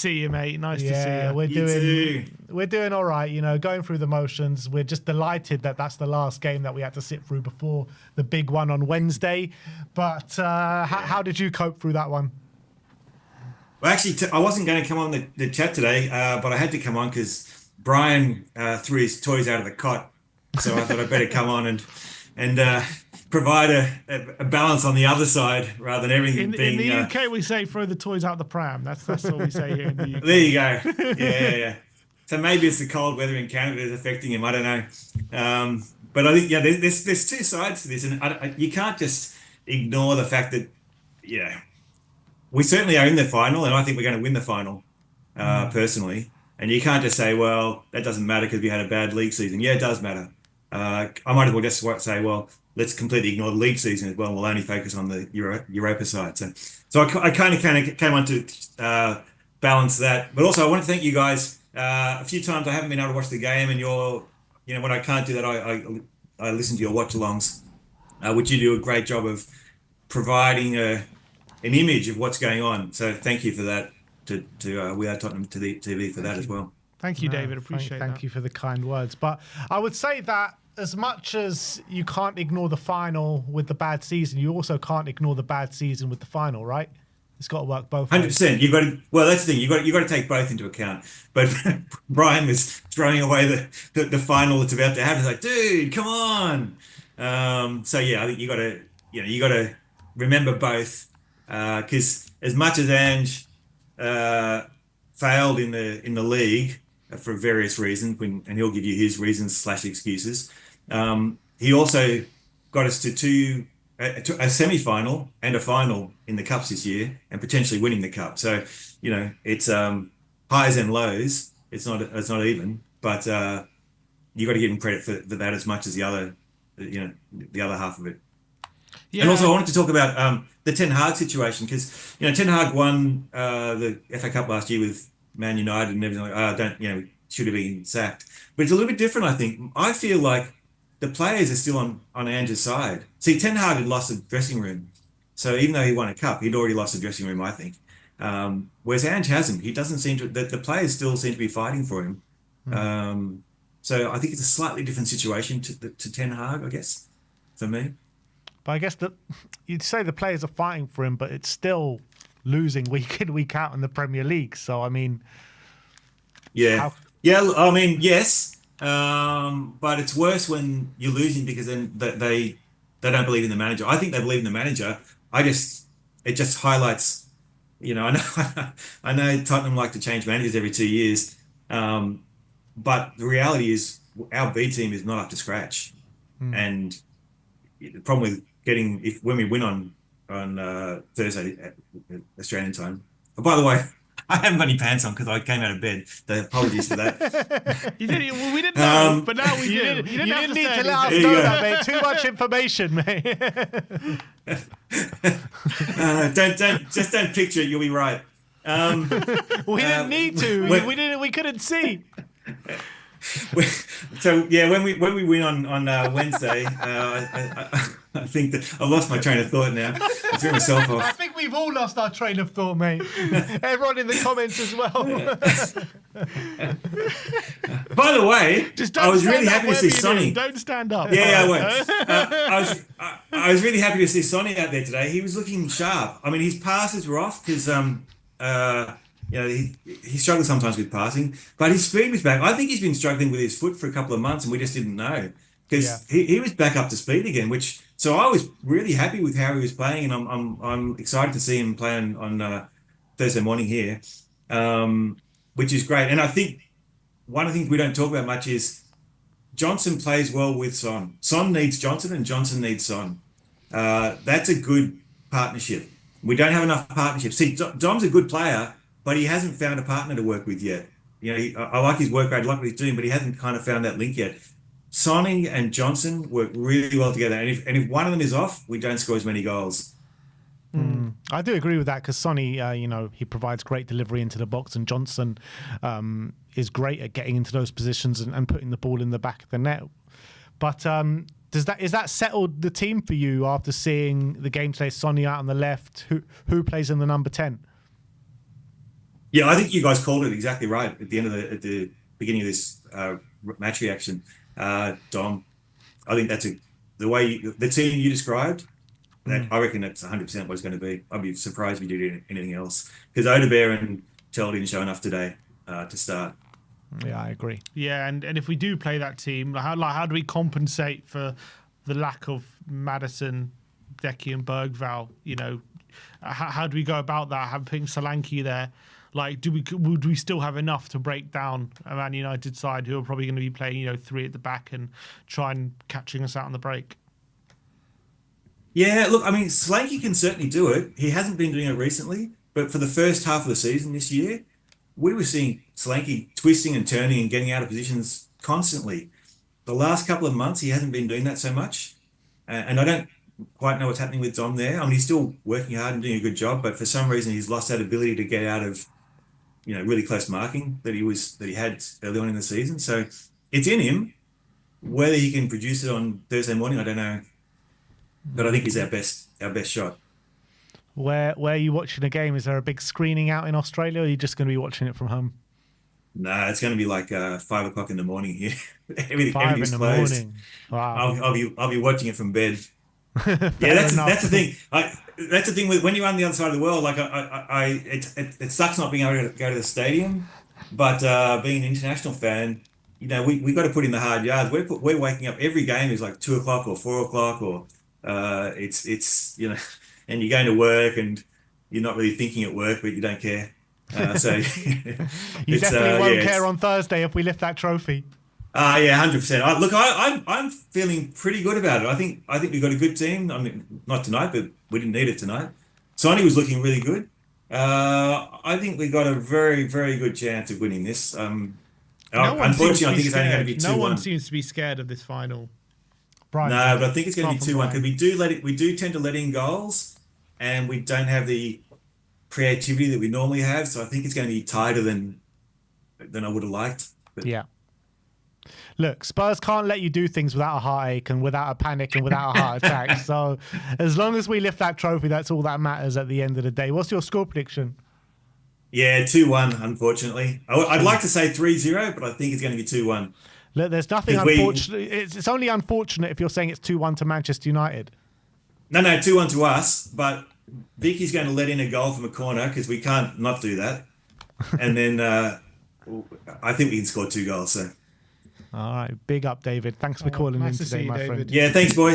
see you, mate. Nice to see you. We're doing all right. You know, going through the motions. We're just delighted that that's the last game that we had to sit through before the big one on Wednesday. But how did you cope through that one? Well, actually, I wasn't going to come on the chat today, but I had to come on because Brian threw his toys out of the cot. So I thought I'd better come on and provide a balance on the other side rather than everything being... In the UK, we say throw the toys out the pram. That's what we say here in the UK. There you go. Yeah. So maybe it's the cold weather in Canada is affecting him. I don't know. But I think, there's two sides to this. And you can't just ignore the fact that, we certainly are in the final, and I think we're going to win the final, personally. And you can't just say, well, that doesn't matter because we had a bad league season. Yeah, it does matter. I might as well just say, well, let's completely ignore the league season as well, and we'll only focus on the Europa side. So I kind of came on to balance that. But also, I want to thank you guys. A few times I haven't been able to watch the game, and when I can't do that, I listen to your watch-alongs, which you do a great job of providing an image of what's going on. So thank you for that to WeAreTottenhamTV for that as well. Thank you, David. Appreciate that. Thank you for the kind words. But I would say that as much as you can't ignore the final with the bad season, you also can't ignore the bad season with the final, right? It's got to work both ways. 100%. You've got to. Well, that's the thing. You've got to take both into account. But Brian was throwing away the final that's about to happen. It's like, dude, come on. So yeah, I think you got to remember both, because as much as Ange failed in the league for various reasons, and he'll give you his reasons / excuses, he also got us to a semi-final and a final in the cups this year, and potentially winning the cup. So it's highs and lows. It's not even, but you got to give him credit for that as much as the other half of it. Yeah. And also, I wanted to talk about the Ten Hag situation, because Ten Hag won the FA Cup last year with Man United and everything. Should have been sacked, but it's a little bit different. I think. I feel like the players are still on Ange's side. See, Ten Hag had lost the dressing room, so even though he won a cup, he'd already lost the dressing room, I think. Whereas Ange hasn't. He doesn't seem to. The players still seem to be fighting for him. So I think it's a slightly different situation to Ten Hag, I guess, for me. But I guess you'd say the players are fighting for him, but it's still losing week in, week out in the Premier League. So, I mean... Yeah. I mean, yes. But it's worse when you're losing, because then they don't believe in the manager. I think they believe in the manager. It just highlights, I know Tottenham like to change managers every 2 years. But the reality is our B team is not up to scratch. And the problem with when we win on Thursday at Australian time. Oh, by the way, I haven't got any pants on because I came out of bed. So apologies for that. We didn't know, but now we do. You didn't need to let us know that, mate. Too much information, mate. Don't picture it. You'll be right. We didn't need to. We couldn't see. So yeah, when we win on Wednesday, I think that I lost my train of thought now. I threw myself off. I think we've all lost our train of thought, mate. Everyone in the comments as well. By the way, I was really happy to see Sonny. Don't stand up. Yeah, I won't. I was really happy to see Sonny out there today. He was looking sharp. I mean, his passes were off because he struggles sometimes with passing, but his speed was back. I think he's been struggling with his foot for a couple of months, and we just didn't know, because he was back up to speed again. So I was really happy with how he was playing, and I'm excited to see him play on Thursday morning here, which is great. And I think one of the things we don't talk about much is Johnson plays well with Son. Son needs Johnson, and Johnson needs Son. That's a good partnership. We don't have enough partnerships. See, Dom's a good player, but he hasn't found a partner to work with yet. I like his work rate, I like what he's doing, but he hasn't kind of found that link yet. Sonny and Johnson work really well together, and if one of them is off, we don't score as many goals. I do agree with that, because Sonny, he provides great delivery into the box, and Johnson is great at getting into those positions and putting the ball in the back of the net. But is that settled the team for you after seeing the game today? Sonny out on the left, who plays in the number 10? Yeah, I think you guys called it exactly right at the end of at the beginning of this match reaction, Dom. I think that's the way the team you described. That I reckon that's 100% what it's going to be. I'd be surprised if you did anything else because Odebear and Tell didn't show enough today to start. Yeah, I agree. Yeah, and if we do play that team, how do we compensate for the lack of Maddison, Decky, and Bergval? You know, how do we go about that? Having Solanke there, like, would we still have enough to break down a Man United side who are probably going to be playing, 3 at the back and try and catching us out on the break? Yeah, look, I mean, Solanke can certainly do it. He hasn't been doing it recently, but for the first half of the season this year, we were seeing Solanke twisting and turning and getting out of positions constantly. The last couple of months, he hasn't been doing that so much. And I don't quite know what's happening with Dom there. I mean, he's still working hard and doing a good job, but for some reason, he's lost that ability to get out of, really close marking that he had early on in the season. So it's in him. Whether he can produce it on Thursday morning, I don't know. But I think he's our best shot. Where are you watching the game? Is there a big screening out in Australia, or are you just going to be watching it from home? Nah, it's going to be like 5 o'clock in the morning here. Everything's closed. Morning. Wow. I'll be watching it from bed. Yeah, that's the thing. That's the thing with when you're on the other side of the world. Like it sucks not being able to go to the stadium, but being an international fan, we got to put in the hard yards. We're waking up every game is like 2 o'clock or 4 o'clock or it's and you're going to work and you're not really thinking at work, but you don't care. So you definitely won't care on Thursday if we lift that trophy. Yeah, 100%. Look, I'm feeling pretty good about it. I think we've got a good team. I mean, not tonight, but we didn't need it tonight. Sonny was looking really good. I think we got a very, very good chance of winning this. Unfortunately, I think it's only going to be 2-1. No one seems to be scared of this final. Brian, no, but I think it's going to be 2-1 because we do tend to let in goals, and we don't have the creativity that we normally have. So I think it's going to be tighter than I would have liked. But yeah. Look, Spurs can't let you do things without a heartache and without a panic and without a heart attack. So as long as we lift that trophy, that's all that matters at the end of the day. What's your score prediction? Yeah, 2-1, unfortunately. I'd like to say 3-0, but I think it's going to be 2-1. Look, there's nothing unfortunate. It's only unfortunate if you're saying it's 2-1 to Manchester United. No, 2-1 to us, but Vicky's going to let in a goal from a corner because we can't not do that. And then I think we can score 2 goals. So. All right. Big up, David. Thanks for calling in today, my friend. Yeah, thanks, boys.